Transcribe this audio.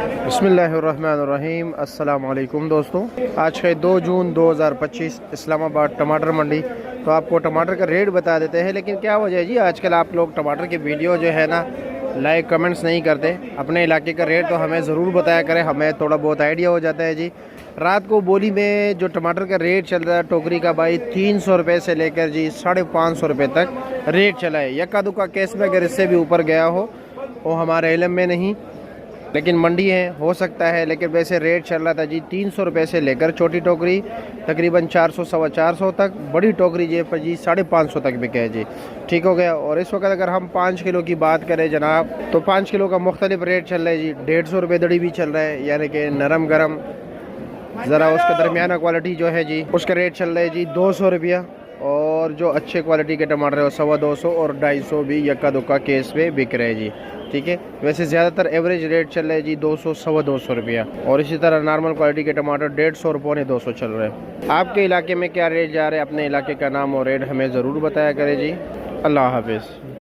बिस्मिल्लाहिर्रहमानिर्रहीम। अस्सलाम वालेकुम दोस्तों, आज है 2 जून 2025, इस्लामाबाद टमाटर मंडी। तो आपको टमाटर का रेट बता देते हैं। लेकिन क्या वजह है जी, आजकल आप लोग टमाटर की वीडियो जो है ना लाइक कमेंट्स नहीं करते। अपने इलाके का रेट तो हमें ज़रूर बताया करें, हमें थोड़ा बहुत आइडिया हो जाता है जी। रात को बोली में जो टमाटर का रेट चल रहा है टोकरी का भाई 300 रुपये से लेकर जी 550 रुपये तक रेट चला है। यक्का दुक्का केस में अगर इससे भी ऊपर गया हो वो हमारे इल्म में नहीं, लेकिन मंडी है, हो सकता है। लेकिन वैसे रेट चल रहा था जी 300 रुपये से लेकर छोटी टोकरी तकरीबन 400 सवा 400 तक, बड़ी टोकरी जी पर जी 550 तक बिके है जी। ठीक हो गया। और इस वक्त अगर हम 5 किलो की बात करें जनाब, तो 5 किलो का मुख्तलिफ रेट चल रहा है जी। 150 रुपये दड़ी भी चल रहा है, यानी कि नरम गरम ज़रा उसका दरमियाना क्वालिटी जो है जी उसका रेट चल रहा है जी 200 रुपया। और जो अच्छे क्वालिटी के टमाटर है वो 250 और 250 भी यक्का दुक्का केस पे बिक रहे हैं जी। ठीक है। वैसे ज़्यादातर एवरेज रेट चल रहा है जी 200 250 रुपया। और इसी तरह नॉर्मल क्वालिटी के टमाटर 150 और 250 चल रहे हैं। आपके इलाके में क्या रेट जा रहे हैं, अपने इलाके का नाम और रेट हमें ज़रूर बताया करें जी। अल्लाह हाफिज़।